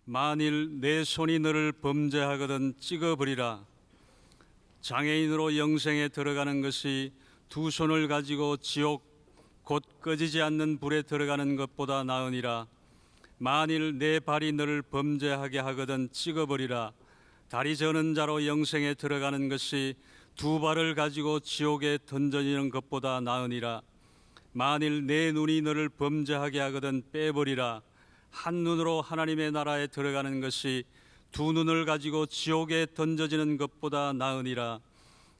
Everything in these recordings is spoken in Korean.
만일 내 손이 너를 범죄하거든 찍어버리라. 장애인으로 영생에 들어가는 것이 두 손을 가지고 지옥 곧 꺼지지 않는 불에 들어가는 것보다 나으니라. 만일 내 발이 너를 범죄하게 하거든 찍어버리라. 다리 저는 자로 영생에 들어가는 것이 두 발을 가지고 지옥에 던져지는 것보다 나으니라. 만일 내 눈이 너를 범죄하게 하거든 빼버리라. 한 눈으로 하나님의 나라에 들어가는 것이 두 눈을 가지고 지옥에 던져지는 것보다 나으니라.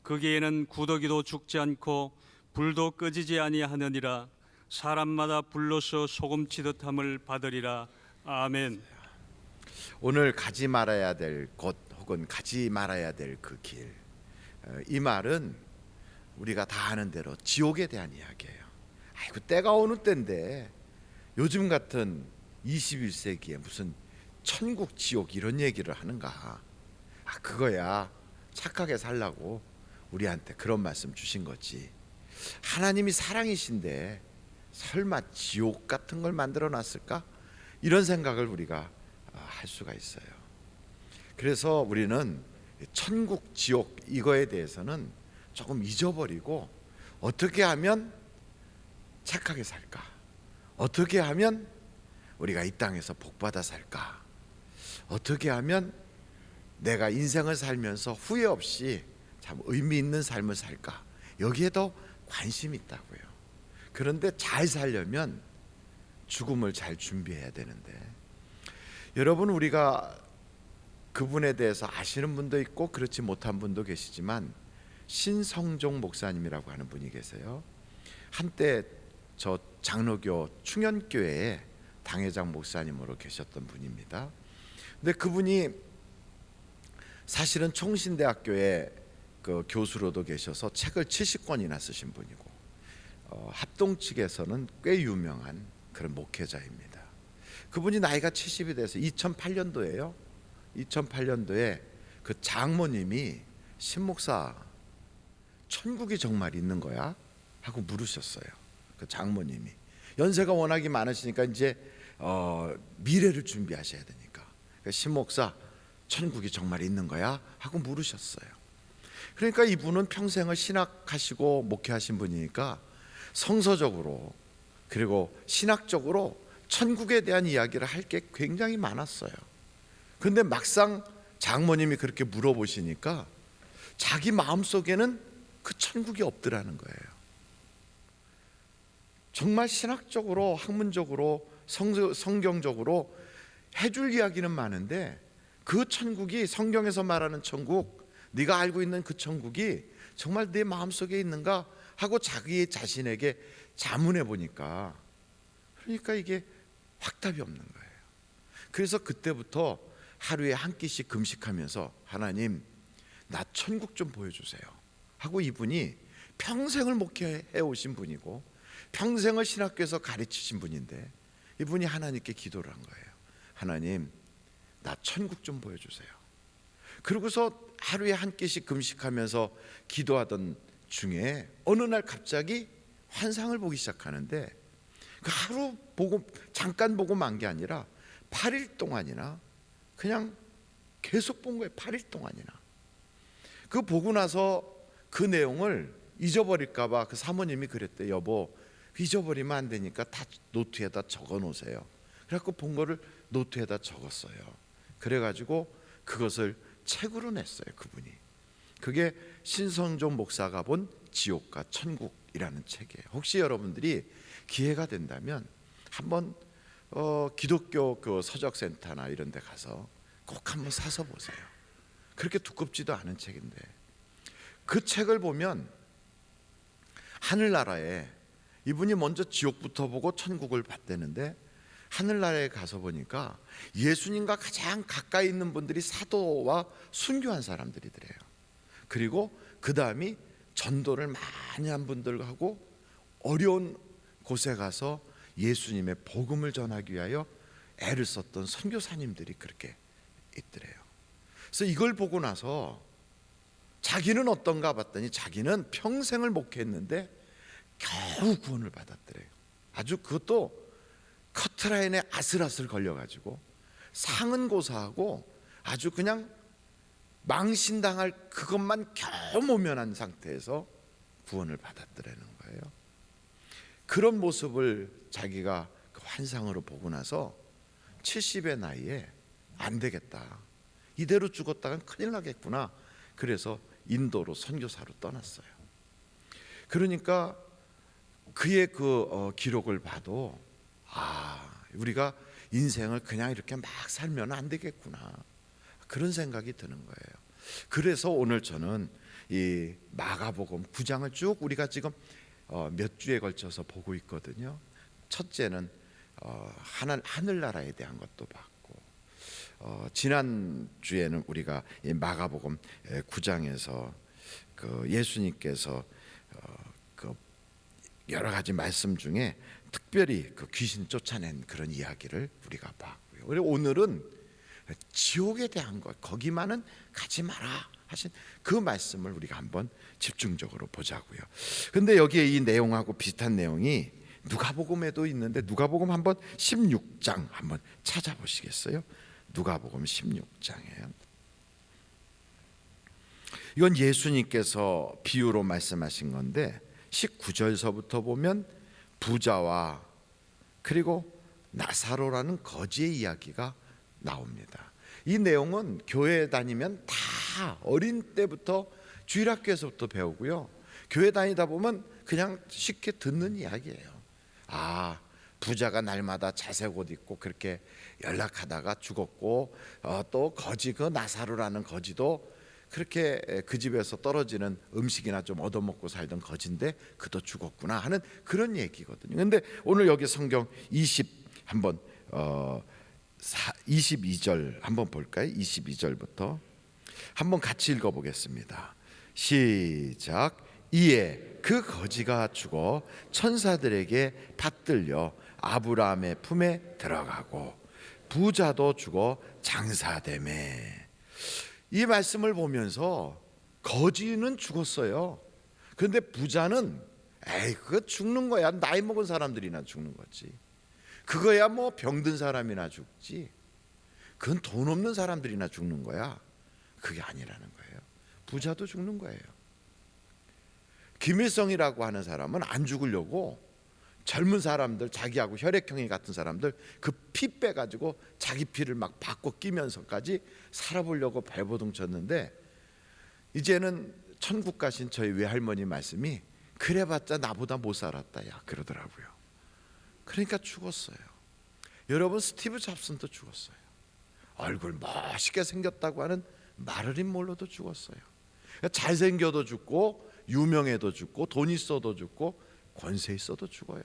거기에는 구더기도 죽지 않고 불도 꺼지지 아니하느니라. 사람마다 불로서 소금치듯함을 받으리라. 아멘. 오늘 가지 말아야 될 곳 혹은 가지 말아야 될 그 길, 이 말은 우리가 다 아는 대로 지옥에 대한 이야기예요. 아이고, 때가 어느 때인데 요즘 같은 21세기에 무슨 천국 지옥 이런 얘기를 하는가. 그거야 착하게 살라고 우리한테 그런 말씀 주신 거지. 하나님이 사랑이신데 설마 지옥 같은 걸 만들어 놨을까? 이런 생각을 우리가 할 수가 있어요. 그래서 우리는 천국 지옥 이거에 대해서는 조금 잊어버리고 어떻게 하면 착하게 살까? 어떻게 하면 우리가 이 땅에서 복받아 살까? 어떻게 하면 내가 인생을 살면서 후회 없이 참 의미 있는 삶을 살까? 여기에 더 관심이 있다고요. 그런데 잘 살려면 죽음을 잘 준비해야 되는데, 여러분, 우리가 그분에 대해서 아시는 분도 있고 그렇지 못한 분도 계시지만 신성종 목사님이라고 하는 분이 계세요. 한때 저 장로교 충현교회에 당회장 목사님으로 계셨던 분입니다. 근데 그분이 사실은 총신대학교에 그 교수로도 계셔서 책을 70권이나 쓰신 분이고, 합동 측에서는 꽤 유명한 그런 목회자입니다. 그분이 나이가 70이 돼서 2008년도에요. 2008년도에 그 장모님이 신목사, 천국이 정말 있는 거야? 하고 물으셨어요. 그 장모님이 연세가 워낙에 많으시니까 이제 미래를 준비하셔야 되니까, 신목사, 천국이 정말 있는 거야? 하고 물으셨어요. 그러니까 이분은 평생을 신학하시고 목회하신 분이니까 성서적으로 그리고 신학적으로 천국에 대한 이야기를 할 게 굉장히 많았어요. 그런데 막상 장모님이 그렇게 물어보시니까 자기 마음속에는 그 천국이 없더라는 거예요. 정말 신학적으로, 학문적으로, 성경적으로 해줄 이야기는 많은데 그 천국이, 성경에서 말하는 천국, 네가 알고 있는 그 천국이 정말 내 마음속에 있는가 하고 자기 자신에게 자문해 보니까, 그러니까 이게 확답이 없는 거예요. 그래서 그때부터 하루에 한 끼씩 금식하면서 하나님, 나 천국 좀 보여주세요 하고, 이분이 평생을 목회해 오신 분이고 평생을 신학교에서 가르치신 분인데 이분이 하나님께 기도를 한 거예요. 하나님, 나 천국 좀 보여주세요. 그러고서 하루에 한 끼씩 금식하면서 기도하던 중에 어느 날 갑자기 환상을 보기 시작하는데, 그 하루 보고 잠깐 보고 만 게 아니라 8일 동안이나 그냥 계속 본 거예요. 8일 동안이나. 그 보고 나서 그 내용을 잊어버릴까 봐 그 사모님이 그랬대. 여보, 잊어버리면 안 되니까 다 노트에다 적어 놓으세요. 그래갖고 본 거를 노트에다 적었어요. 그래가지고 그것을 책으로 냈어요, 그분이. 그게 신성종 목사가 본 지옥과 천국이라는 책이에요. 혹시 여러분들이 기회가 된다면 한번 기독교 그 서적센터나 이런 데 가서 꼭 한번 사서 보세요. 그렇게 두껍지도 않은 책인데, 그 책을 보면 하늘나라에, 이분이 먼저 지옥부터 보고 천국을 봤다는데, 하늘나라에 가서 보니까 예수님과 가장 가까이 있는 분들이 사도와 순교한 사람들이더래요. 그리고 그 다음이 전도를 많이 한 분들하고 어려운 곳에 가서 예수님의 복음을 전하기 위하여 애를 썼던 선교사님들이 그렇게 있더래요. 그래서 이걸 보고 나서 자기는 어떤가 봤더니 자기는 평생을 목회했는데 겨우 구원을 받았더래요. 아주 그것도 커트라인에 아슬아슬 걸려가지고 상은 고사하고 아주 그냥 망신당할 그것만 겨우 모면한 상태에서 구원을 받았더라는 거예요. 그런 모습을 자기가 그 환상으로 보고 나서 70의 나이에 안 되겠다, 이대로 죽었다간 큰일 나겠구나. 그래서 인도로 선교사로 떠났어요. 그러니까 그의 그 기록을 봐도 우리가 인생을 그냥 이렇게 막 살면 안 되겠구나, 그런 생각이 드는 거예요. 그래서 오늘 저는 이 마가복음 9장을 쭉 우리가 지금 몇 주에 걸쳐서 보고 있거든요. 첫째는 하늘나라에 대한 것도 봤고, 지난 주에는 우리가 이 마가복음 9장에서 그 예수님께서 그 여러 가지 말씀 중에 특별히 그 귀신 쫓아낸 그런 이야기를 우리가 봤고요. 그리고 오늘은 지옥에 대한 것, 거기만은 가지 마라 하신 그 말씀을 우리가 한번 집중적으로 보자고요. 근데 여기에 이 내용하고 비슷한 내용이 누가복음에도 있는데, 누가복음 한번 16장 한번 찾아보시겠어요? 누가복음 16장이에요. 이건 예수님께서 비유로 말씀하신 건데 19절서부터 보면 부자와 그리고 나사로라는 거지의 이야기가 나옵니다. 이 내용은 교회 다니면 다 어린 때부터 주일학교에서부터 배우고요, 교회 다니다 보면 그냥 쉽게 듣는 이야기예요. 부자가 날마다 자색 옷 입고 그렇게 연락하다가 죽었고, 또 거지, 그 나사로라는 거지도 그렇게 그 집에서 떨어지는 음식이나 좀 얻어먹고 살던 거지인데 그도 죽었구나 하는 그런 얘기거든요. 근데 오늘 여기 성경 22절 한번 볼까요? 22절부터 한번 같이 읽어보겠습니다. 시작. 이에 그 거지가 죽어 천사들에게 받들려 아브라함의 품에 들어가고 부자도 죽어 장사되매. 이 말씀을 보면서 거지는 죽었어요. 그런데 부자는 그거 죽는 거야. 나이 먹은 사람들이나 죽는 거지. 그거야 뭐 병든 사람이나 죽지. 그건 돈 없는 사람들이나 죽는 거야. 그게 아니라는 거예요. 부자도 죽는 거예요. 김일성이라고 하는 사람은 안 죽으려고 젊은 사람들, 자기하고 혈액형이 같은 사람들 그 피 빼가지고 자기 피를 막 바꿔 끼면서까지 살아보려고 발버둥 쳤는데, 이제는 천국 가신 저희 외할머니 말씀이 그래봤자 나보다 못 살았다 야 그러더라고요. 그러니까 죽었어요. 여러분, 스티브 잡슨도 죽었어요. 얼굴 멋있게 생겼다고 하는 마릴린 monroe도 죽었어요. 그러니까 잘생겨도 죽고 유명해도 죽고 돈 있어도 죽고 권세 있어도 죽어요.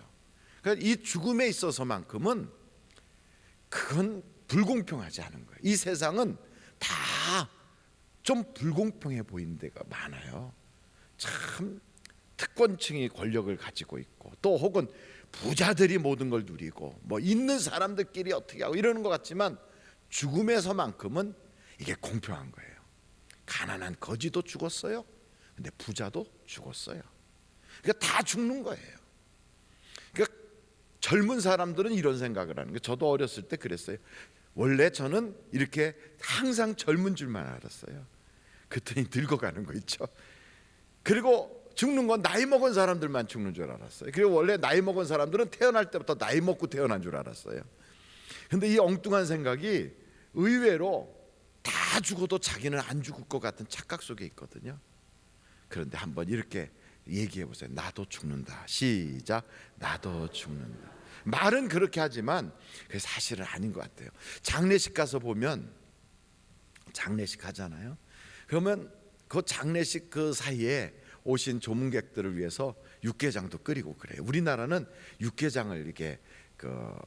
그러니까 이 죽음에 있어서만큼은 그건 불공평하지 않은 거예요. 이 세상은 다 좀 불공평해 보이는 데가 많아요. 참 특권층이 권력을 가지고 있고, 또 혹은 부자들이 모든 걸 누리고 뭐 있는 사람들끼리 어떻게 하고 이러는 것 같지만, 죽음에서만큼은 이게 공평한 거예요. 가난한 거지도 죽었어요. 근데 부자도 죽었어요. 그러니까 다 죽는 거예요. 그러니까 젊은 사람들은 이런 생각을 하는 거예요. 저도 어렸을 때 그랬어요. 원래 저는 이렇게 항상 젊은 줄만 알았어요. 그랬더니 늙어가는 거 있죠. 그리고 죽는 건 나이 먹은 사람들만 죽는 줄 알았어요. 그리고 원래 나이 먹은 사람들은 태어날 때부터 나이 먹고 태어난 줄 알았어요. 근데 이 엉뚱한 생각이 의외로 다 죽어도 자기는 안 죽을 것 같은 착각 속에 있거든요. 그런데 한번 이렇게 얘기해 보세요. 나도 죽는다. 시작. 나도 죽는다. 말은 그렇게 하지만 그게 사실은 아닌 것 같아요. 장례식 가서 보면, 장례식 하잖아요. 그러면 그 장례식 그 사이에 오신 조문객들을 위해서 육개장도 끓이고 그래요. 우리나라는 육개장을 이렇게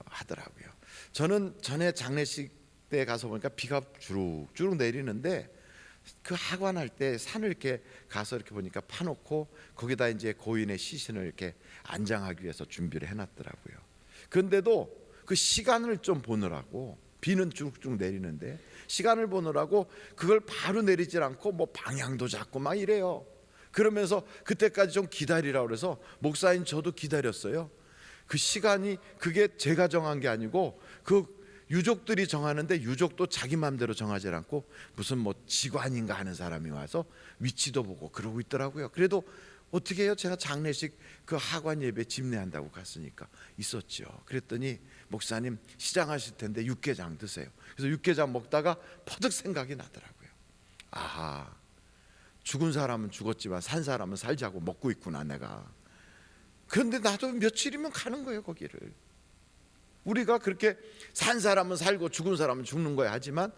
하더라고요. 저는 전에 장례식 때 가서 보니까 비가 주룩주룩 내리는데, 그 하관할 때 산을 이렇게 가서 이렇게 보니까 파놓고 거기다 이제 고인의 시신을 이렇게 안장하기 위해서 준비를 해놨더라고요. 그런데도 그 시간을 좀 보느라고, 비는 쭉쭉 내리는데 시간을 보느라고 그걸 바로 내리질 않고 뭐 방향도 잡고 막 이래요. 그러면서 그때까지 좀 기다리라고 그래서 목사인 저도 기다렸어요. 그 시간이 그게 제가 정한 게 아니고 그 유족들이 정하는데 유족도 자기 마음대로 정하지 않고 무슨 뭐 직관인가 하는 사람이 와서 위치도 보고 그러고 있더라고요. 그래도 어떻게 해요? 제가 장례식 그 하관 예배 집례한다고 갔으니까 있었죠. 그랬더니 목사님 시장하실 텐데 육개장 드세요. 그래서 육개장 먹다가 퍼뜩 생각이 나더라고요. 아하, 죽은 사람은 죽었지만 산 사람은 살자고 먹고 있구나 내가. 그런데 나도 며칠이면 가는 거예요 거기를. 우리가 그렇게 산 사람은 살고 죽은 사람은 죽는 거야 하지만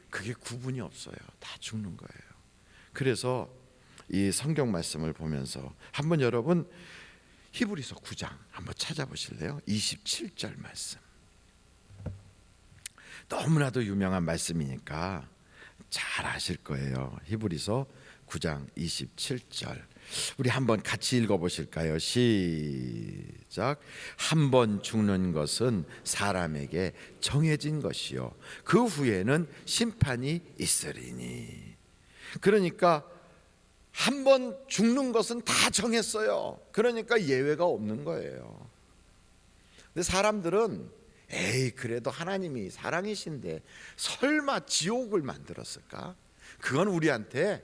그게 구분이 없어요. 다 죽는 거예요. 그래서 이 성경 말씀을 보면서 한번 여러분 히브리서 9장 한번 찾아보실래요? 27절 말씀. 너무나도 유명한 말씀이니까 잘 아실 거예요. 히브리서 9장 27절. 우리 한번 같이 읽어보실까요? 시작. 한 번 죽는 것은 사람에게 정해진 것이요 그 후에는 심판이 있으리니. 그러니까 한 번 죽는 것은 다 정했어요. 그러니까 예외가 없는 거예요. 근데 사람들은 에이 그래도 하나님이 사랑이신데 설마 지옥을 만들었을까? 그건 우리한테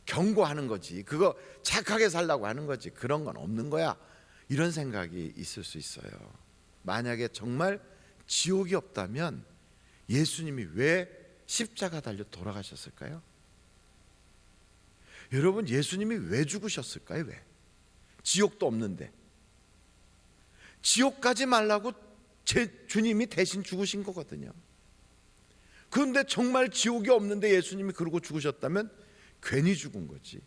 경고하는 거지. 그거 착하게 살라고 하는 거지. 그런 건 없는 거야. 이런 생각이 있을 수 있어요. 만약에 정말 지옥이 없다면 예수님이 왜 십자가 달려 돌아가셨을까요? 여러분 예수님이 왜 죽으셨을까요? 왜? 지옥도 없는데. 지옥 가지 말라고 제 주님이 대신 죽으신 거거든요. 그런데 정말 지옥이 없는데 예수님이 그러고 죽으셨다면 괜히 죽은 거지.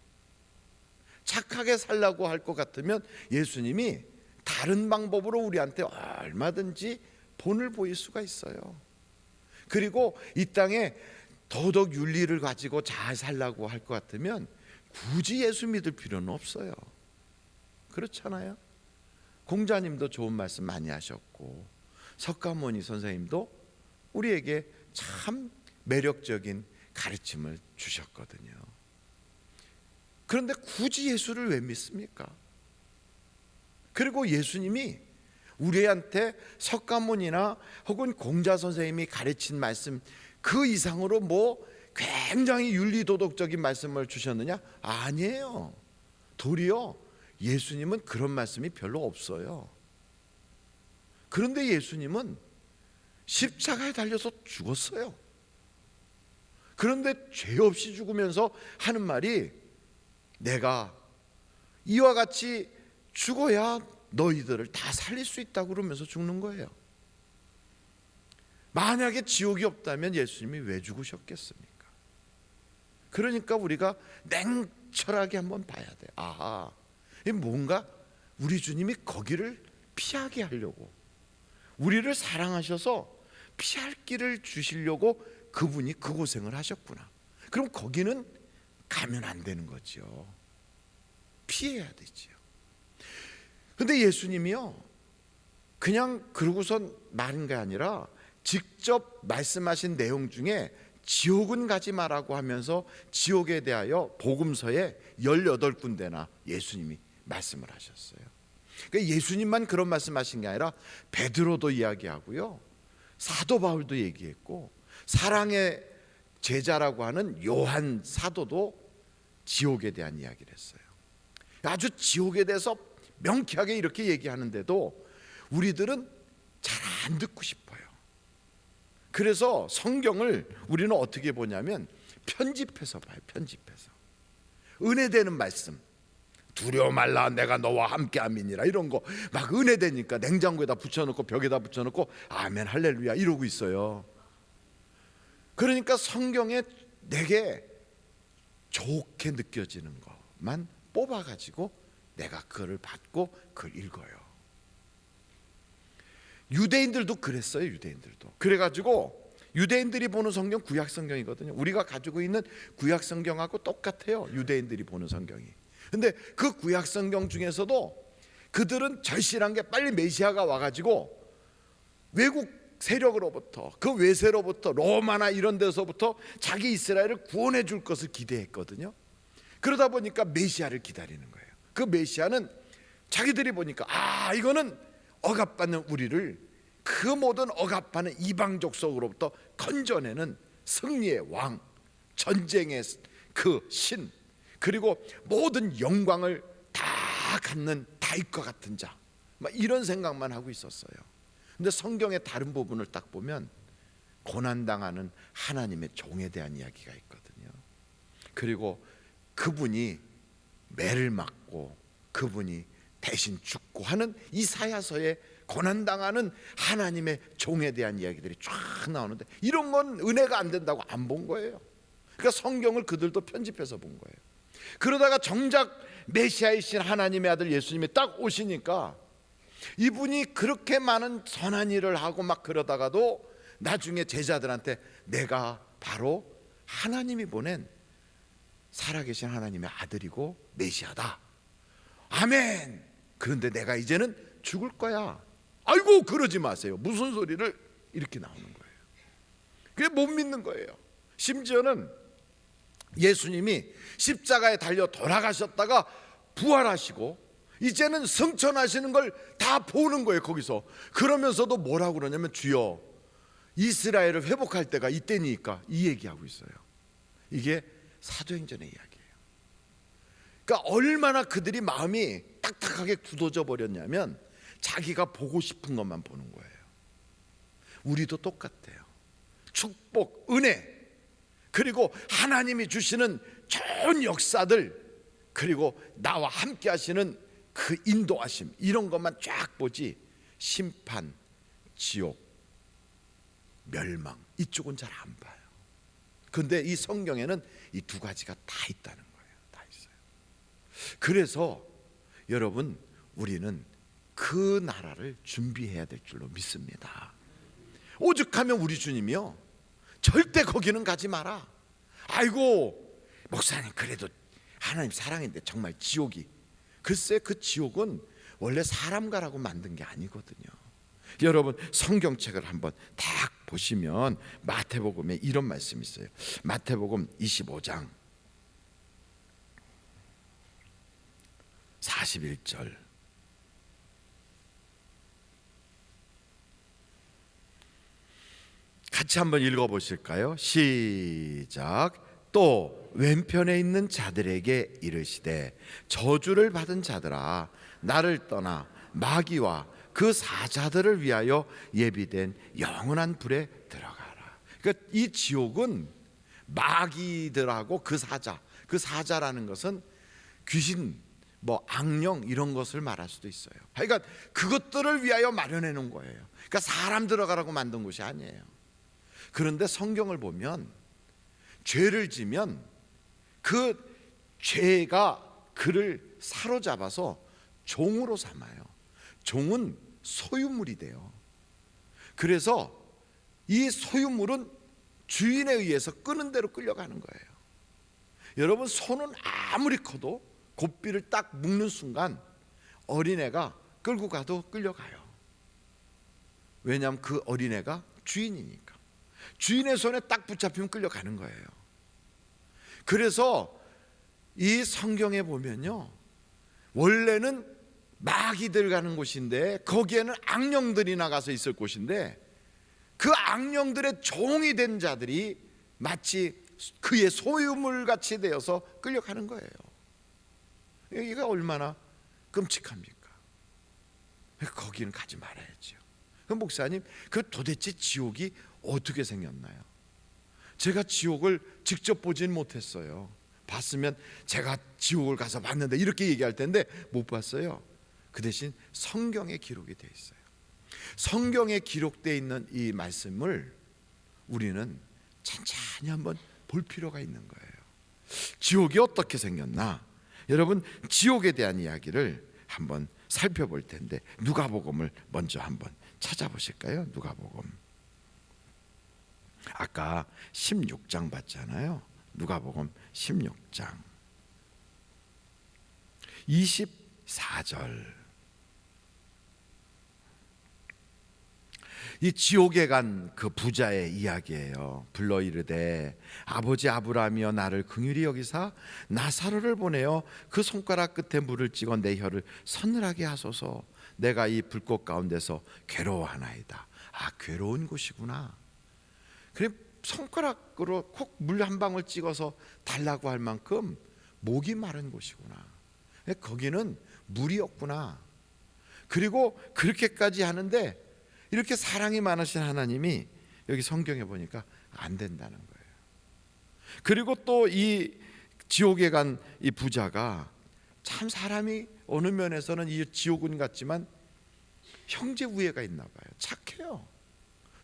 착하게 살라고 할 것 같으면 예수님이 다른 방법으로 우리한테 얼마든지 본을 보일 수가 있어요. 그리고 이 땅에 도덕 윤리를 가지고 잘 살라고 할 것 같으면 굳이 예수 믿을 필요는 없어요. 그렇잖아요. 공자님도 좋은 말씀 많이 하셨고 석가모니 선생님도 우리에게 참 매력적인 가르침을 주셨거든요. 그런데 굳이 예수를 왜 믿습니까? 그리고 예수님이 우리한테 석가모니나 혹은 공자 선생님이 가르친 말씀 그 이상으로 뭐 굉장히 윤리도덕적인 말씀을 주셨느냐? 아니에요. 도리어 예수님은 그런 말씀이 별로 없어요. 그런데 예수님은 십자가에 달려서 죽었어요. 그런데 죄 없이 죽으면서 하는 말이 내가 이와 같이 죽어야 너희들을 다 살릴 수 있다고 그러면서 죽는 거예요. 만약에 지옥이 없다면 예수님이 왜 죽으셨겠습니까? 그러니까 우리가 냉철하게 한번 봐야 돼. 아하, 뭔가 우리 주님이 거기를 피하게 하려고 우리를 사랑하셔서 피할 길을 주시려고 그분이 그 고생을 하셨구나. 그럼 거기는 가면 안 되는 거죠. 피해야 되지요. 근데 예수님이요 그냥 그러고선 말인 게 아니라 직접 말씀하신 내용 중에 지옥은 가지 마라고 하면서 지옥에 대하여 복음서에 18군데나 예수님이 말씀을 하셨어요. 그러니까 예수님만 그런 말씀하신 게 아니라 베드로도 이야기하고요 사도 바울도 얘기했고 사랑의 제자라고 하는 요한 사도도 지옥에 대한 이야기를 했어요. 아주 지옥에 대해서 명쾌하게 이렇게 얘기하는데도 우리들은 잘 안 듣고 싶어요. 그래서 성경을 우리는 어떻게 보냐면 편집해서 봐요. 편집해서 은혜되는 말씀, 두려워 말라 내가 너와 함께함이니라, 이런 거 막 은혜되니까 냉장고에다 붙여놓고 벽에다 붙여놓고 아멘 할렐루야 이러고 있어요. 그러니까 성경에 내게 좋게 느껴지는 것만 뽑아가지고 내가 그거를 받고 그걸 읽어요. 유대인들도 그랬어요. 유대인들도 그래가지고 유대인들이 보는 성경 구약 성경이거든요. 우리가 가지고 있는 구약 성경하고 똑같아요. 유대인들이 보는 성경이. 근데 그 구약 성경 중에서도 그들은 절실한 게 빨리 메시아가 와가지고 외국 세력으로부터 그 외세로부터 로마나 이런 데서부터 자기 이스라엘을 구원해 줄 것을 기대했거든요. 그러다 보니까 메시아를 기다리는 거예요. 그 메시아는 자기들이 보니까 이거는 억압받는 우리를 그 모든 억압하는 이방족 속으로부터 건져내는 승리의 왕, 전쟁의 그 신, 그리고 모든 영광을 다 갖는 다윗과 같은 자, 막 이런 생각만 하고 있었어요. 근데 성경의 다른 부분을 딱 보면 고난당하는 하나님의 종에 대한 이야기가 있거든요. 그리고 그분이 매를 맞고 그분이 대신 죽고 하는 이사야서에 고난당하는 하나님의 종에 대한 이야기들이 쫙 나오는데, 이런 건 은혜가 안 된다고 안 본 거예요. 그러니까 성경을 그들도 편집해서 본 거예요. 그러다가 정작 메시아이신 하나님의 아들 예수님이 딱 오시니까 이분이 그렇게 많은 선한 일을 하고 막 그러다가도 나중에 제자들한테 내가 바로 하나님이 보낸 살아계신 하나님의 아들이고 메시아다, 아멘. 그런데 내가 이제는 죽을 거야. 아이고 그러지 마세요. 무슨 소리를, 이렇게 나오는 거예요. 그게 못 믿는 거예요. 심지어는 예수님이 십자가에 달려 돌아가셨다가 부활하시고 이제는 승천하시는 걸 다 보는 거예요, 거기서. 그러면서도 뭐라고 그러냐면 주여 이스라엘을 회복할 때가 이때니까, 이 얘기하고 있어요. 이게 사도행전의 이야기예요. 그러니까 얼마나 그들이 마음이 딱딱하게 굳어져 버렸냐면 자기가 보고 싶은 것만 보는 거예요. 우리도 똑같아요. 축복, 은혜, 그리고 하나님이 주시는 좋은 역사들, 그리고 나와 함께 하시는 그 인도하심, 이런 것만 쫙 보지 심판, 지옥, 멸망 이쪽은 잘 안 봐요. 그런데 이 성경에는 이 두 가지가 다 있다는 거예요. 다 있어요. 그래서 여러분, 우리는 그 나라를 준비해야 될 줄로 믿습니다. 오죽하면 우리 주님이요, 절대 거기는 가지 마라. 아이고 목사님 그래도 하나님 사랑인데 정말 지옥이, 글쎄 그 지옥은 원래 사람 가라고 만든 게 아니거든요. 여러분 성경책을 한번 딱 보시면 마태복음에 이런 말씀이 있어요. 마태복음 25장 41절, 같이 한번 읽어보실까요? 시작. 또 왼편에 있는 자들에게 이르시되 저주를 받은 자들아 나를 떠나 마귀와 그 사자들을 위하여 예비된 영원한 불에 들어가라. 그러니까 이 지옥은 마귀들하고 그 사자라는 것은 귀신, 뭐 악령 이런 것을 말할 수도 있어요. 그러니까 그것들을 위하여 마련해 놓은 거예요. 그러니까 사람 들어가라고 만든 곳이 아니에요. 그런데 성경을 보면 죄를 지면 그 죄가 그를 사로잡아서 종으로 삼아요. 종은 소유물이 돼요. 그래서 이 소유물은 주인에 의해서 끄는 대로 끌려가는 거예요. 여러분 손은 아무리 커도 고삐를 딱 묶는 순간 어린애가 끌고 가도 끌려가요. 왜냐하면 그 어린애가 주인이니까. 주인의 손에 딱 붙잡히면 끌려가는 거예요. 그래서 이 성경에 보면요, 원래는 마귀들 가는 곳인데 거기에는 악령들이 나가서 있을 곳인데 그 악령들의 종이 된 자들이 마치 그의 소유물 같이 되어서 끌려가는 거예요. 이게 얼마나 끔찍합니까? 거기는 가지 말아야죠. 그럼 목사님, 그 도대체 지옥이 어떻게 생겼나요? 제가 지옥을 직접 보진 못했어요. 봤으면 제가 지옥을 가서 봤는데 이렇게 얘기할 텐데 못 봤어요. 그 대신 성경에 기록이 되어 있어요. 성경에 기록되어 있는 이 말씀을 우리는 천천히 한번 볼 필요가 있는 거예요. 지옥이 어떻게 생겼나? 여러분, 지옥에 대한 이야기를 한번 살펴볼 텐데 누가복음을 먼저 한번 찾아보실까요? 누가복음. 아까 16장 봤잖아요. 누가복음 16장 24절. 이 지옥에 간 그 부자의 이야기예요. 불러 이르되 아버지 아브라함이여 나를 긍휼히 여기사 나사로를 보내어 그 손가락 끝에 물을 찍어 내 혀를 서늘하게 하소서. 내가 이 불꽃 가운데서 괴로워하나이다. 아, 괴로운 곳이구나. 그래, 손가락으로 콕 물 한 방울 찍어서 달라고 할 만큼 목이 마른 곳이구나. 거기는 물이 없구나. 그리고 그렇게까지 하는데 이렇게 사랑이 많으신 하나님이 여기 성경에 보니까 안 된다는 거예요. 그리고 또 이 지옥에 간 이 부자가 참 사람이 어느 면에서는 이 지옥은 같지만 형제 우애가 있나 봐요. 착해요.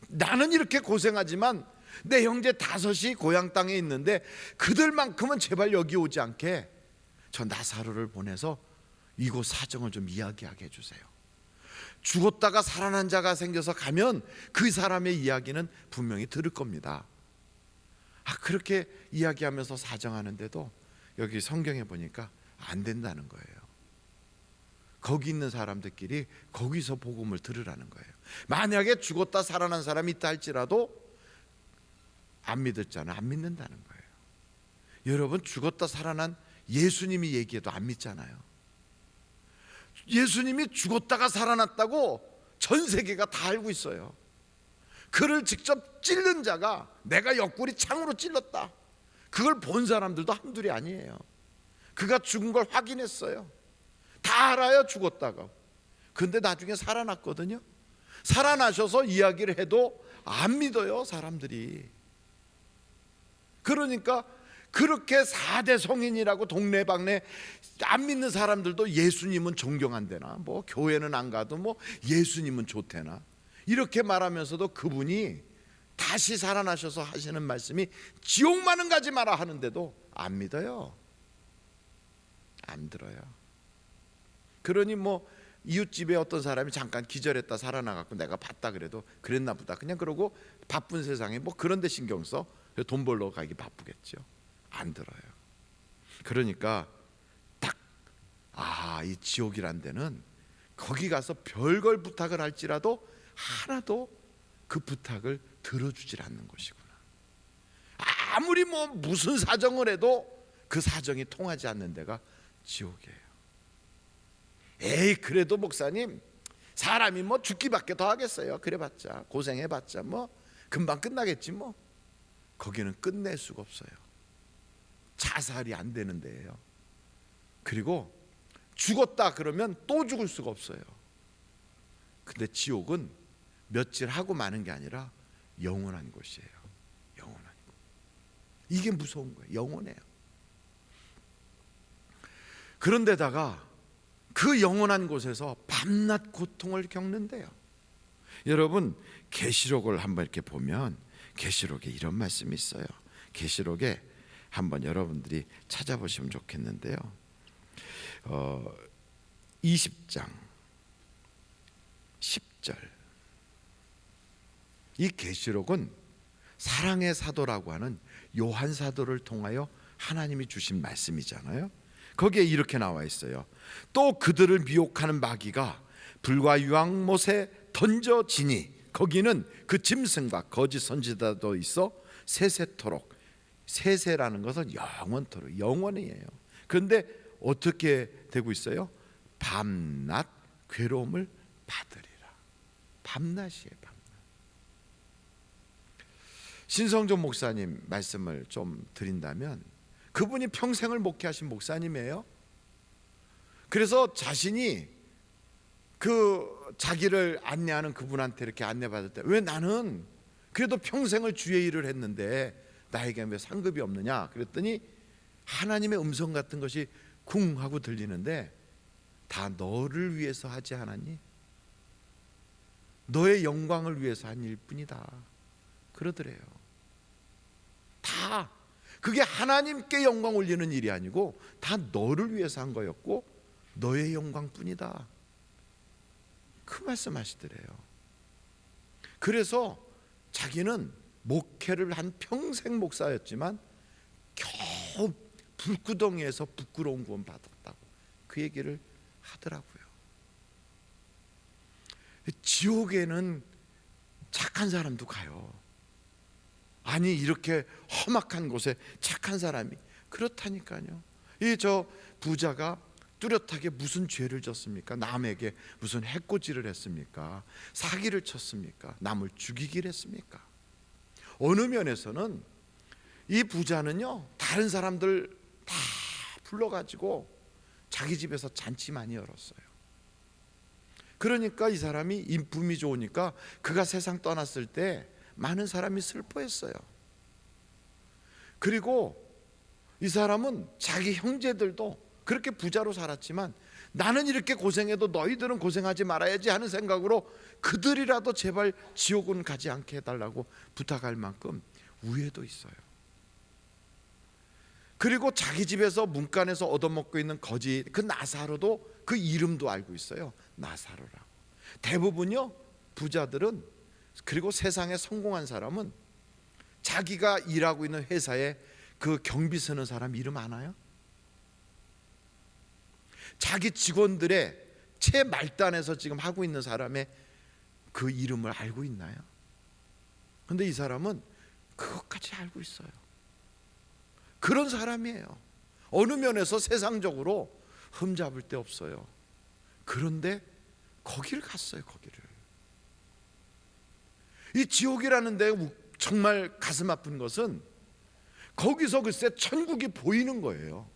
나는 이렇게 고생하지만 내 형제 5이 고향 땅에 있는데 그들만큼은 제발 여기 오지 않게 저 나사로를 보내서 이곳 사정을 좀 이야기하게 해주세요. 죽었다가 살아난 자가 생겨서 가면 그 사람의 이야기는 분명히 들을 겁니다. 그렇게 이야기하면서 사정하는데도 여기 성경에 보니까 안 된다는 거예요. 거기 있는 사람들끼리 거기서 복음을 들으라는 거예요. 만약에 죽었다 살아난 사람이 있다 할지라도 안 믿었잖아요. 안 믿는다는 거예요. 여러분, 죽었다 살아난 예수님이 얘기해도 안 믿잖아요. 예수님이 죽었다가 살아났다고 전 세계가 다 알고 있어요. 그를 직접 찔른 자가 내가 옆구리 창으로 찔렀다, 그걸 본 사람들도 한둘이 아니에요. 그가 죽은 걸 확인했어요. 다 알아요, 죽었다가. 근데 나중에 살아났거든요. 살아나셔서 이야기를 해도 안 믿어요, 사람들이. 그러니까 그렇게 4대 성인이라고 동네방네 안 믿는 사람들도 예수님은 존경한대나, 뭐 교회는 안 가도 뭐 예수님은 좋대나, 이렇게 말하면서도 그분이 다시 살아나셔서 하시는 말씀이 지옥만은 가지 마라 하는데도 안 믿어요. 안 들어요. 그러니 뭐 이웃집에 어떤 사람이 잠깐 기절했다 살아나갖고 내가 봤다 그래도 그랬나 보다 그냥 그러고, 바쁜 세상에 뭐 그런 데 신경 써? 돈 벌러 가기 바쁘겠죠. 안 들어요. 그러니까 딱 이 지옥이란 데는 거기 가서 별걸 부탁을 할지라도 하나도 그 부탁을 들어주질 않는 곳이구나. 아무리 뭐 무슨 사정을 해도 그 사정이 통하지 않는 데가 지옥이에요. 에이, 그래도 목사님, 사람이 뭐 죽기밖에 더 하겠어요. 그래봤자 고생해봤자 뭐 금방 끝나겠지 뭐. 거기는 끝낼 수가 없어요. 자살이 안 되는 데예요. 그리고 죽었다 그러면 또 죽을 수가 없어요. 근데 지옥은 며칠 하고 마는 게 아니라 영원한 곳이에요. 영원한 곳. 이게 무서운 거예요. 영원해요. 그런데다가 그 영원한 곳에서 밤낮 고통을 겪는데요. 여러분, 계시록을 한번 이렇게 보면 계시록에 이런 말씀이 있어요. 계시록에 한번 여러분들이 찾아보시면 좋겠는데요. 20장 10절. 이 계시록은 사랑의 사도라고 하는 요한 사도를 통하여 하나님이 주신 말씀이잖아요. 거기에 이렇게 나와 있어요. 또 그들을 미혹하는 마귀가 불과 유황못에 던져지니 거기는 그 짐승과 거짓 선지자도 있어 세세토록. 세세라는 것은 영원토록, 영원이에요. 그런데 어떻게 되고 있어요? 밤낮 괴로움을 받으리라. 밤낮이에요, 밤낮. 신성종 목사님 말씀을 좀 드린다면, 그분이 평생을 목회하신 목사님이에요. 그래서 자신이 그 자기를 안내하는 그분한테 이렇게 안내받을 때, 왜 나는 그래도 평생을 주의 일을 했는데 나에게 왜 상급이 없느냐 그랬더니, 하나님의 음성 같은 것이 쿵 하고 들리는데 다 너를 위해서 하지 않았니? 너의 영광을 위해서 한 일뿐이다 그러더래요. 다 그게 하나님께 영광 올리는 일이 아니고 다 너를 위해서 한 거였고 너의 영광뿐이다, 그 말씀하시더래요. 그래서 자기는 목회를 한 평생 목사였지만 겨우 불구덩이에서 부끄러운 구원 받았다고 그 얘기를 하더라고요. 지옥에는 착한 사람도 가요. 아니, 이렇게 험악한 곳에 착한 사람이, 그렇다니까요. 이 저 부자가 뚜렷하게 무슨 죄를 졌습니까? 남에게 무슨 해코지를 했습니까? 사기를 쳤습니까? 남을 죽이기를 했습니까? 어느 면에서는 이 부자는요, 다른 사람들 다 불러가지고 자기 집에서 잔치 많이 열었어요. 그러니까 이 사람이 인품이 좋으니까 그가 세상 떠났을 때 많은 사람이 슬퍼했어요. 그리고 이 사람은 자기 형제들도 그렇게 부자로 살았지만 나는 이렇게 고생해도 너희들은 고생하지 말아야지 하는 생각으로 그들이라도 제발 지옥은 가지 않게 해달라고 부탁할 만큼 우애도 있어요. 그리고 자기 집에서 문간에서 얻어먹고 있는 거지 그 나사로도 그 이름도 알고 있어요. 나사로라고. 대부분요 부자들은, 그리고 세상에 성공한 사람은 자기가 일하고 있는 회사에 그 경비 서는 사람 이름 아나요? 자기 직원들의 채 말단에서 지금 하고 있는 사람의 그 이름을 알고 있나요? 그런데 이 사람은 그것까지 알고 있어요. 그런 사람이에요. 어느 면에서 세상적으로 흠잡을 데 없어요. 그런데 거기를 갔어요. 거기를. 이 지옥이라는 데 정말 가슴 아픈 것은 거기서 글쎄 천국이 보이는 거예요.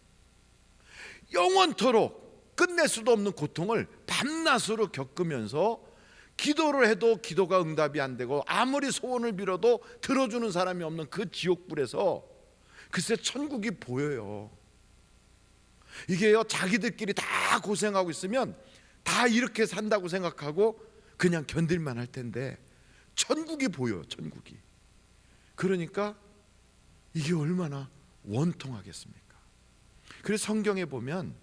영원토록 끝낼 수도 없는 고통을 밤낮으로 겪으면서 기도를 해도 기도가 응답이 안 되고 아무리 소원을 빌어도 들어주는 사람이 없는 그 지옥불에서 글쎄 천국이 보여요. 이게요, 자기들끼리 다 고생하고 있으면 다 이렇게 산다고 생각하고 그냥 견딜만 할 텐데 천국이 보여요. 천국이. 그러니까 이게 얼마나 원통하겠습니까? 그래서 성경에 보면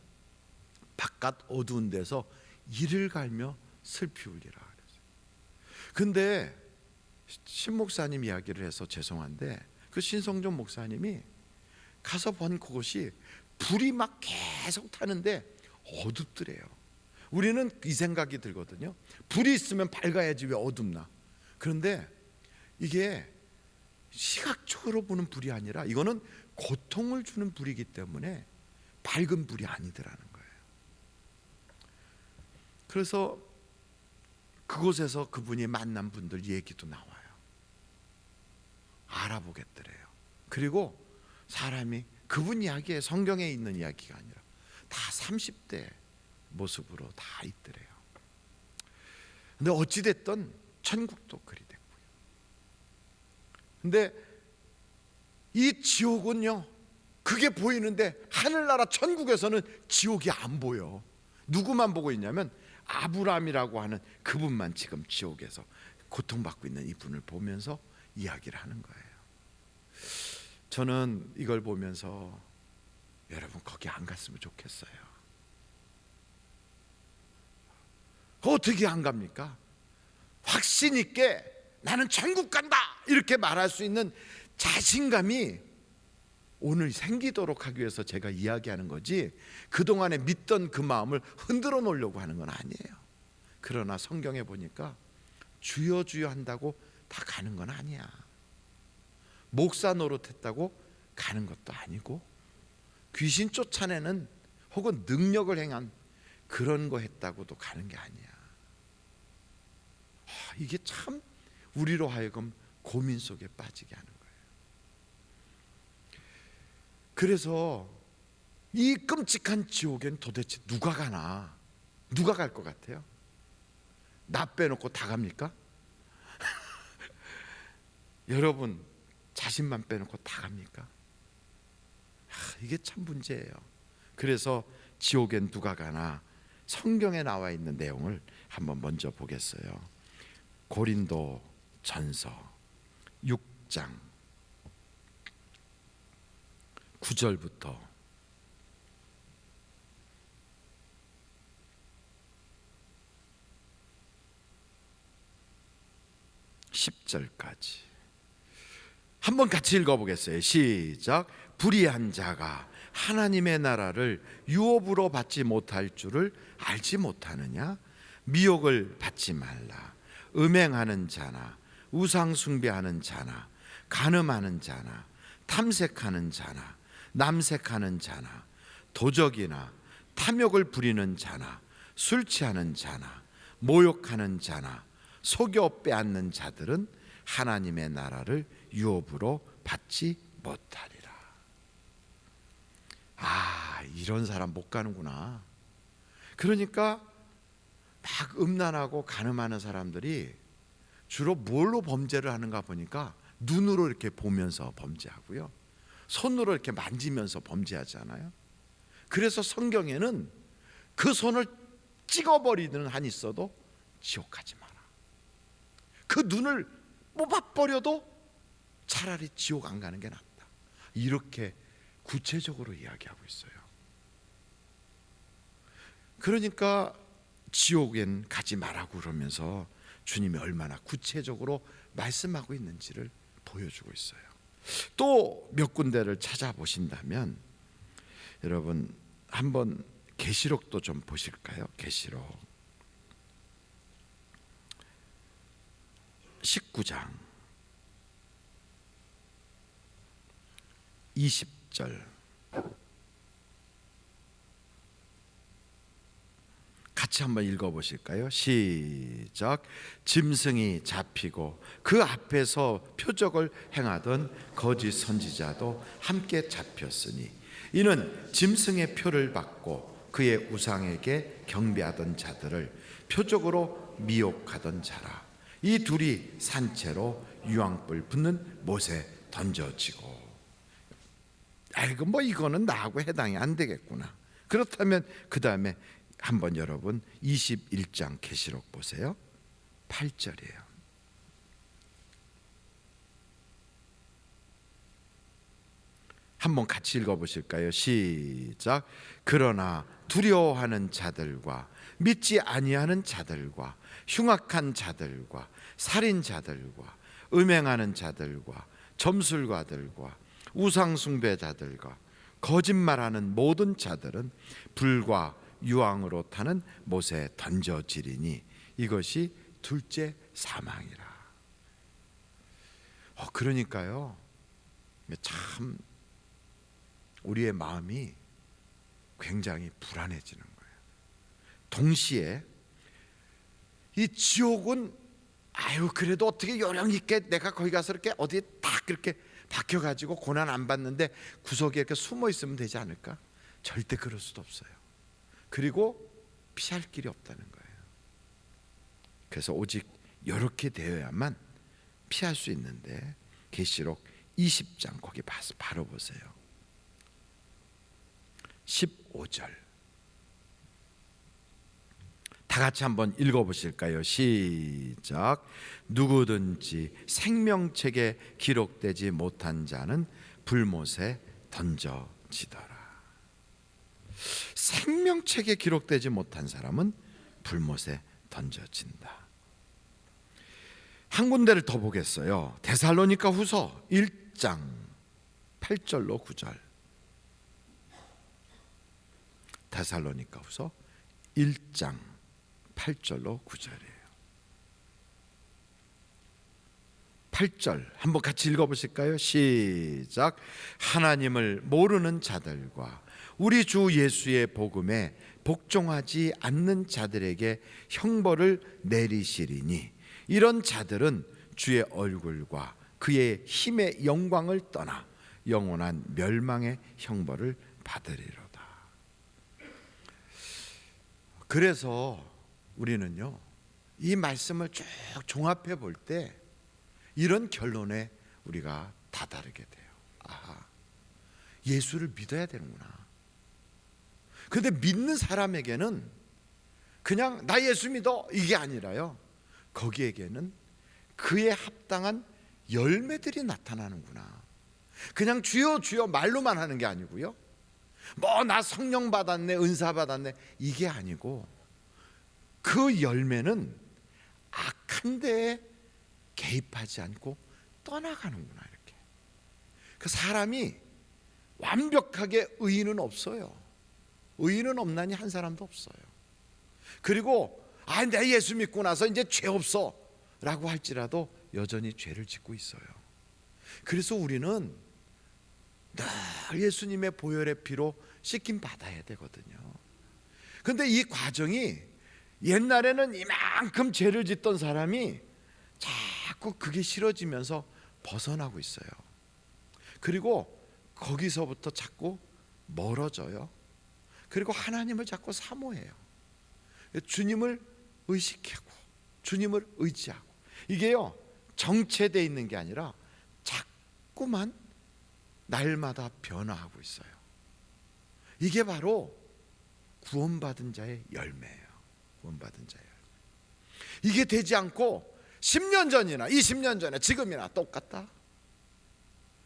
바깥 어두운 데서 이를 갈며 슬피 울리라 그랬어요. 근데 신 목사님 이야기를 해서 죄송한데 그 신성종 목사님이 가서 본 그곳이 불이 막 계속 타는데 어둡더래요. 우리는 이 생각이 들거든요. 불이 있으면 밝아야지 왜 어둡나. 그런데 이게 시각적으로 보는 불이 아니라 이거는 고통을 주는 불이기 때문에 밝은 불이 아니더라는 거예요. 그래서 그곳에서 그분이 만난 분들 얘기도 나와요. 알아보겠더래요. 그리고 사람이 그분 이야기에 성경에 있는 이야기가 아니라 다 30대 모습으로 다 있더래요. 근데 어찌됐든 천국도 그리 됐고요. 근데 이 지옥은요, 그게 보이는데 하늘나라 천국에서는 지옥이 안 보여. 누구만 보고 있냐면 아브라함이라고 하는 그분만 지금 지옥에서 고통받고 있는 이분을 보면서 이야기를 하는 거예요. 저는 이걸 보면서 여러분 거기 안 갔으면 좋겠어요. 어떻게 안 갑니까? 확신 있게 나는 천국 간다 이렇게 말할 수 있는 자신감이 오늘 생기도록 하기 위해서 제가 이야기하는 거지, 그동안에 믿던 그 마음을 흔들어 놓으려고 하는 건 아니에요. 그러나 성경에 보니까 주여 주여 한다고 다 가는 건 아니야. 목사 노릇했다고 가는 것도 아니고 귀신 쫓아내는 혹은 능력을 행한 그런 거 했다고도 가는 게 아니야. 이게 참 우리로 하여금 고민 속에 빠지게 하는 거예요. 그래서 이 끔찍한 지옥엔 도대체 누가 가나? 누가 갈 것 같아요? 나 빼놓고 다 갑니까? 여러분 자신만 빼놓고 다 갑니까? 이게 참 문제예요. 그래서 지옥엔 누가 가나 성경에 나와 있는 내용을 한번 먼저 보겠어요. 고린도 전서 6장 9절부터 10절까지 한번 같이 읽어보겠어요. 시작. 불의한 자가 하나님의 나라를 유업으로 받지 못할 줄을 알지 못하느냐? 미혹을 받지 말라. 음행하는 자나 우상 숭배하는 자나 간음하는 자나 탐색하는 자나 남색하는 자나 도적이나 탐욕을 부리는 자나 술 취하는 자나 모욕하는 자나 속여 빼앗는 자들은 하나님의 나라를 유업으로 받지 못하리라. 이런 사람 못 가는구나. 그러니까 막 음란하고 간음하는 사람들이 주로 뭘로 범죄를 하는가 보니까 눈으로 이렇게 보면서 범죄하고요, 손으로 이렇게 만지면서 범죄하잖아요. 그래서 성경에는 그 손을 찍어버리는 한이 있어도 지옥 가지 마라. 그 눈을 뽑아버려도 차라리 지옥 안 가는 게 낫다. 이렇게 구체적으로 이야기하고 있어요. 그러니까 지옥엔 가지 말라고 그러면서 주님이 얼마나 구체적으로 말씀하고 있는지를 보여주고 있어요. 또 몇 군데를 찾아보신다면 여러분 한번 계시록도 좀 보실까요? 계시록 19장 20절 같이 한번 읽어보실까요? 시작. 짐승이 잡히고 그 앞에서 표적을 행하던 거짓 선지자도 함께 잡혔으니 이는 짐승의 표를 받고 그의 우상에게 경배하던 자들을 표적으로 미혹하던 자라. 이 둘이 산채로 유황불 붙는 못에 던져지고. 아이고 뭐 이거는 나하고 해당이 안 되겠구나. 그렇다면 그 다음에 한번 여러분 21장 계시록 보세요. 8절이에요. 한번 같이 읽어보실까요? 시작. 그러나 두려워하는 자들과 믿지 아니하는 자들과 흉악한 자들과 살인자들과 음행하는 자들과 점술가들과 우상숭배자들과 거짓말하는 모든 자들은 불과 유황으로 타는 못에 던져지리니 이것이 둘째 사망이라. 그러니까요, 참 우리의 마음이 굉장히 불안해지는 거예요. 동시에 이 지옥은 그래도 어떻게 요령 있게 내가 거기 가서 이렇게 어디에 딱 이렇게 박혀가지고 고난 안 받는데 구석에 이렇게 숨어 있으면 되지 않을까? 절대 그럴 수도 없어요. 그리고 피할 길이 없다는 거예요. 그래서 오직 이렇게 되어야만 피할 수 있는데 계시록 20장 거기 봐서 바로 보세요. 15절 다 같이 한번 읽어보실까요? 시작. 누구든지 생명책에 기록되지 못한 자는 불못에 던져지더라. 생명책에 기록되지 못한 사람은 불못에 던져진다. 한 군데를 더 보겠어요. 데살로니가 후서 1장 8절로 9절. 데살로니가 후서 1장 8절로 9절이에요. 8절 한번 같이 읽어보실까요? 시작. 하나님을 모르는 자들과 우리 주 예수의 복음에 복종하지 않는 자들에게 형벌을 내리시리니 이런 자들은 주의 얼굴과 그의 힘의 영광을 떠나 영원한 멸망의 형벌을 받으리로다. 그래서 우리는요, 이 말씀을 쭉 종합해 볼 때 이런 결론에 우리가 다다르게 돼요. 예수를 믿어야 되는구나. 근데 믿는 사람에게는 그냥 나 예수 믿어 이게 아니라요, 거기에게는 그에 합당한 열매들이 나타나는구나. 그냥 주여 주여 말로만 하는 게 아니고요, 뭐 나 성령 받았네 은사 받았네 이게 아니고 그 열매는 악한 데에 개입하지 않고 떠나가는구나. 이렇게 그 사람이 완벽하게 의인은 없어요. 의인은 없나니 한 사람도 없어요. 그리고 내 예수 믿고 나서 이제 죄 없어 라고 할지라도 여전히 죄를 짓고 있어요. 그래서 우리는 늘 예수님의 보혈의 피로 씻김 받아야 되거든요. 근데 이 과정이 옛날에는 이만큼 죄를 짓던 사람이 자꾸 그게 싫어지면서 벗어나고 있어요. 그리고 거기서부터 자꾸 멀어져요. 그리고 하나님을 자꾸 사모해요. 주님을 의식하고 주님을 의지하고, 이게요 정체되어 있는 게 아니라 자꾸만 날마다 변화하고 있어요. 이게 바로 구원받은 자의 열매예요. 구원받은 자의 열매. 이게 되지 않고 10년 전이나 20년 전에 지금이나 똑같다.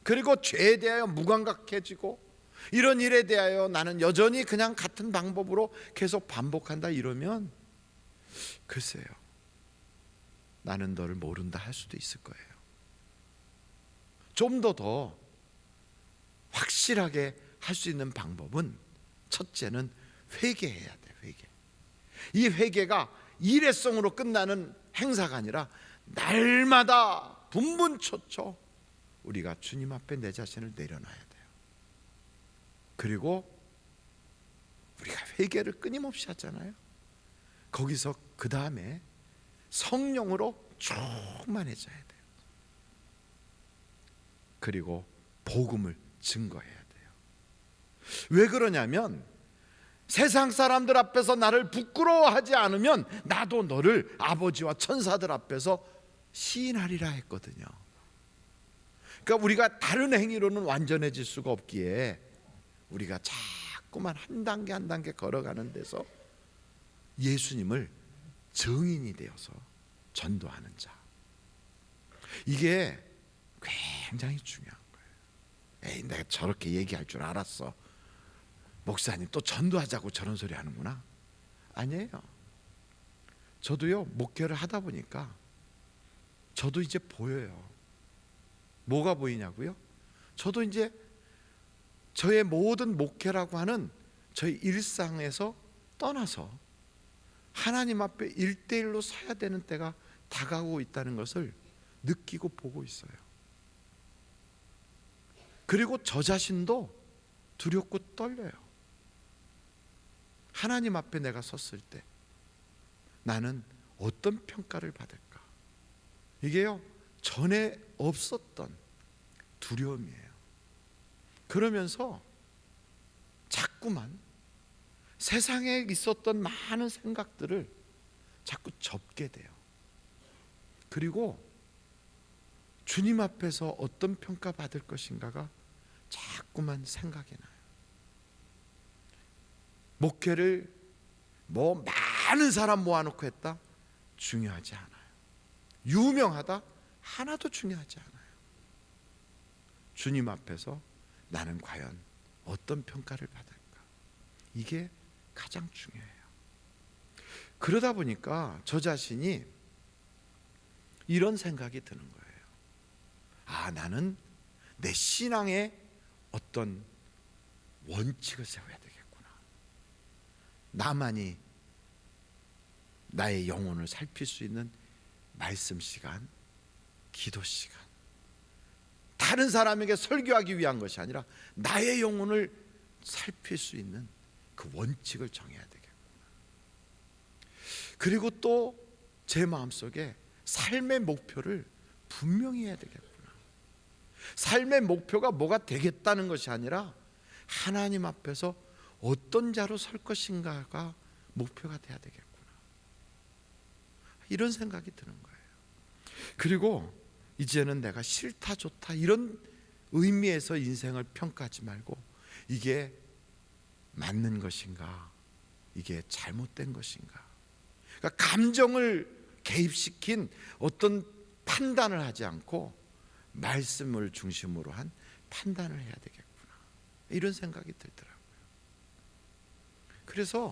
그리고 죄에 대하여 무감각해지고 이런 일에 대하여 나는 여전히 그냥 같은 방법으로 계속 반복한다, 이러면 글쎄요, 나는 너를 모른다 할 수도 있을 거예요. 좀 더 확실하게 할 수 있는 방법은, 첫째는 회개해야 돼. 회개. 이 회개가 일회성으로 끝나는 행사가 아니라 날마다 분분초초 우리가 주님 앞에 내 자신을 내려놔야 돼요. 그리고 우리가 회개를 끊임없이 하잖아요. 거기서 그 다음에 성령으로 충만해져야 돼요. 그리고 복음을 증거해야 돼요. 왜 그러냐면 세상 사람들 앞에서 나를 부끄러워하지 않으면 나도 너를 아버지와 천사들 앞에서 시인하리라 했거든요. 그러니까 우리가 다른 행위로는 완전해질 수가 없기에 우리가 자꾸만 한 단계 한 단계 걸어가는 데서 예수님을 증인이 되어서 전도하는 자, 이게 굉장히 중요한 거예요. 에이, 내가 저렇게 얘기할 줄 알았어, 목사님 또 전도하자고 저런 소리 하는구나. 아니에요. 저도요 목회를 하다 보니까 저도 이제 보여요. 뭐가 보이냐고요? 저도 이제 저의 모든 목회라고 하는 저희 일상에서 떠나서 하나님 앞에 1대1로 서야 되는 때가 다가오고 있다는 것을 느끼고 보고 있어요. 그리고 저 자신도 두렵고 떨려요. 하나님 앞에 내가 섰을 때 나는 어떤 평가를 받을까? 이게요 전에 없었던 두려움이에요. 그러면서 자꾸만 세상에 있었던 많은 생각들을 자꾸 접게 돼요. 그리고 주님 앞에서 어떤 평가 받을 것인가가 자꾸만 생각이 나요. 목회를 뭐 많은 사람 모아놓고 했다? 중요하지 않아요. 유명하다? 하나도 중요하지 않아요. 주님 앞에서 나는 과연 어떤 평가를 받을까? 이게 가장 중요해요. 그러다 보니까 저 자신이 이런 생각이 드는 거예요. 아, 나는 내 신앙에 어떤 원칙을 세워야 되겠구나. 나만이 나의 영혼을 살필 수 있는 말씀 시간, 기도 시간, 다른 사람에게 설교하기 위한 것이 아니라 나의 영혼을 살필 수 있는 그 원칙을 정해야 되겠구나. 그리고 또 제 마음속에 삶의 목표를 분명히 해야 되겠구나. 삶의 목표가 뭐가 되겠다는 것이 아니라 하나님 앞에서 어떤 자로 설 것인가가 목표가 돼야 되겠구나. 이런 생각이 드는 거예요. 그리고 이제는 내가 싫다 좋다 이런 의미에서 인생을 평가하지 말고 이게 맞는 것인가, 이게 잘못된 것인가. 그러니까 감정을 개입시킨 어떤 판단을 하지 않고 말씀을 중심으로 한 판단을 해야 되겠구나. 이런 생각이 들더라고요. 그래서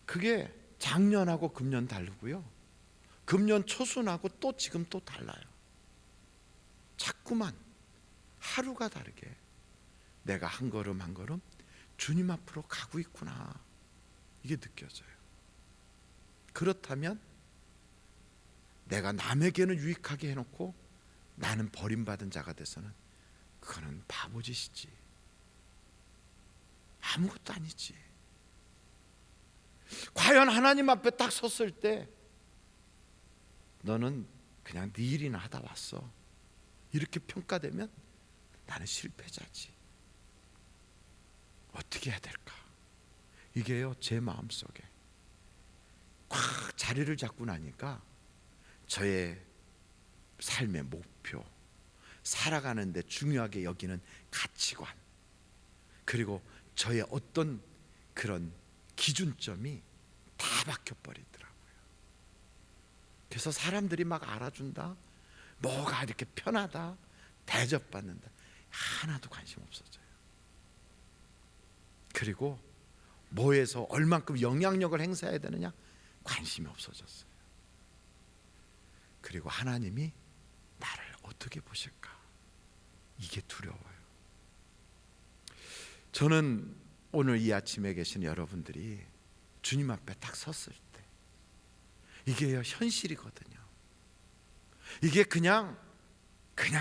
그게 작년하고 금년 다르고요. 금년 초순하고 또 지금 또 달라요. 자꾸만 하루가 다르게 내가 한 걸음 한 걸음 주님 앞으로 가고 있구나. 이게 느껴져요. 그렇다면 내가 남에게는 유익하게 해놓고 나는 버림받은 자가 돼서는 그거는 바보짓이지. 아무것도 아니지. 과연 하나님 앞에 딱 섰을 때 너는 그냥 네 일이나 하다 왔어, 이렇게 평가되면 나는 실패자지. 어떻게 해야 될까? 이게요, 제 마음속에 꽉 자리를 잡고 나니까 저의 삶의 목표, 살아가는데 중요하게 여기는 가치관, 그리고 저의 어떤 그런 기준점이 다 바뀌어버리더라고요. 그래서 사람들이 막 알아준다, 뭐가 이렇게 편하다, 대접받는다, 하나도 관심 없어져요. 그리고 뭐에서 얼만큼 영향력을 행사해야 되느냐, 관심이 없어졌어요. 그리고 하나님이 나를 어떻게 보실까, 이게 두려워요. 저는 오늘 이 아침에 계신 여러분들이 주님 앞에 딱 섰을 때 이게요, 현실이거든요. 이게 그냥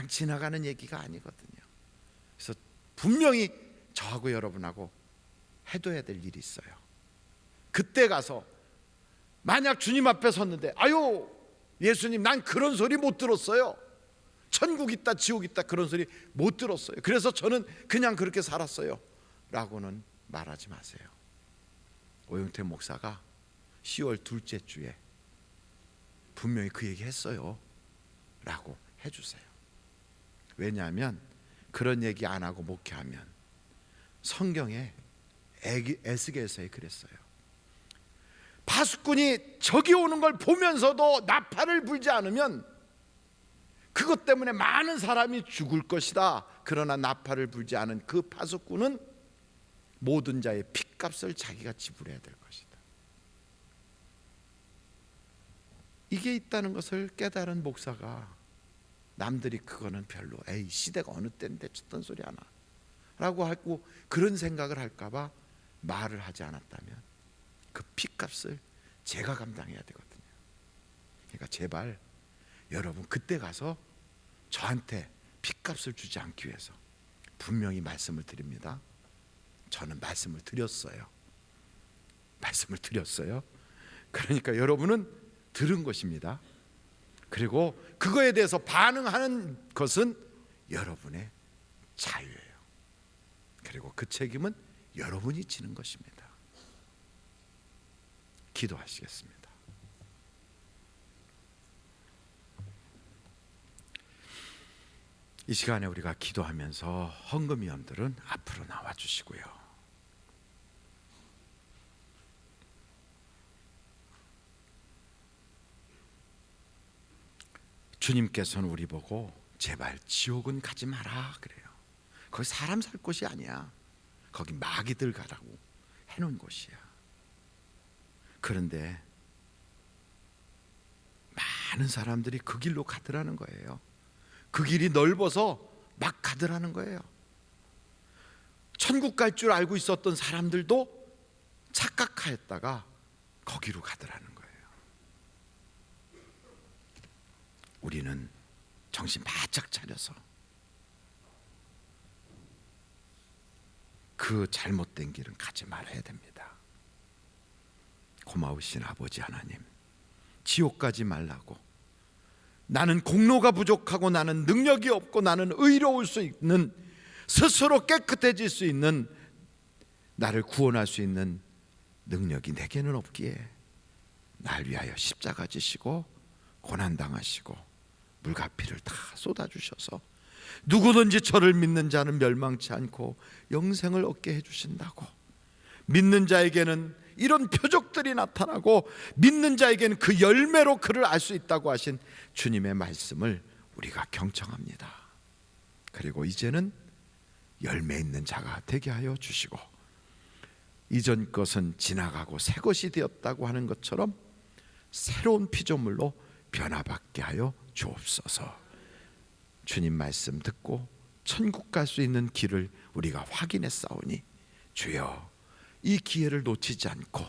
지나가는 얘기가 아니거든요. 그래서 분명히 저하고 여러분하고 해둬야 될 일이 있어요. 그때 가서 만약 주님 앞에 섰는데, 아유 예수님, 난 그런 소리 못 들었어요, 천국 있다 지옥 있다 그런 소리 못 들었어요, 그래서 저는 그냥 그렇게 살았어요 라고는 말하지 마세요. 오영태 목사가 10월 둘째 주에 분명히 그 얘기 했어요 라고 해주세요. 왜냐하면 그런 얘기 안 하고 목회하면, 성경에 에스겔서에 그랬어요. 파수꾼이 적이 오는 걸 보면서도 나팔을 불지 않으면 그것 때문에 많은 사람이 죽을 것이다. 그러나 나팔을 불지 않은 그 파수꾼은 모든 자의 핏값을 자기가 지불해야 될 것이다. 이게 있다는 것을 깨달은 목사가 남들이 그거는 별로, 에이 시대가 어느 때인데 쳤던 소리 하나 라고 하고 그런 생각을 할까 봐 말을 하지 않았다면 그 핏값을 제가 감당해야 되거든요. 그러니까 제발 여러분 그때 가서 저한테 핏값을 주지 않기 위해서 분명히 말씀을 드립니다. 저는 말씀을 드렸어요. 그러니까 여러분은 들은 것입니다. 그리고 그거에 대해서 반응하는 것은 여러분의 자유예요. 그리고 그 책임은 여러분이 지는 것입니다. 기도하시겠습니다. 이 시간에 우리가 기도하면서 헌금위원들은 앞으로 나와 주시고요. 주님께서는 우리 보고 제발 지옥은 가지 마라 그래요. 거기 사람 살 곳이 아니야. 거기 마귀들 가라고 해놓은 곳이야. 그런데 많은 사람들이 그 길로 가더라는 거예요. 그 길이 넓어서 막 가더라는 거예요. 천국 갈 줄 알고 있었던 사람들도 착각하였다가 거기로 가더라는 거예요. 우리는 정신 바짝 차려서 그 잘못된 길은 가지 말아야 됩니다. 고마우신 아버지 하나님, 지옥 가지 말라고, 나는 공로가 부족하고 나는 능력이 없고 나는 의로울 수 있는, 스스로 깨끗해질 수 있는, 나를 구원할 수 있는 능력이 내게는 없기에 날 위하여 십자가 지시고 고난당하시고 물과 피를 다 쏟아주셔서 누구든지 저를 믿는 자는 멸망치 않고 영생을 얻게 해주신다고, 믿는 자에게는 이런 표적들이 나타나고 믿는 자에게는 그 열매로 그를 알 수 있다고 하신 주님의 말씀을 우리가 경청합니다. 그리고 이제는 열매 있는 자가 되게 하여 주시고, 이전 것은 지나가고 새 것이 되었다고 하는 것처럼 새로운 피조물로 변화받게 하여 주옵소서. 주님 말씀 듣고 천국 갈 수 있는 길을 우리가 확인했사오니 주여, 이 기회를 놓치지 않고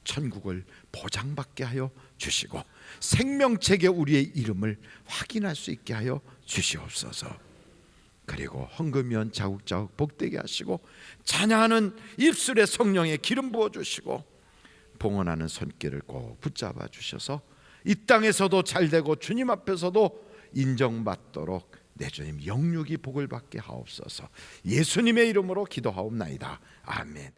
천국을 보장받게 하여 주시고 생명책에 우리의 이름을 확인할 수 있게 하여 주시옵소서. 그리고 헌금위원 자국자국 복되게 하시고 찬양하는 입술에 성령의 기름 부어주시고 봉헌하는 손길을 꼭 붙잡아 주셔서 이 땅에서도 잘되고 주님 앞에서도 인정받도록 내 주님 영육이 복을 받게 하옵소서. 예수님의 이름으로 기도하옵나이다. 아멘.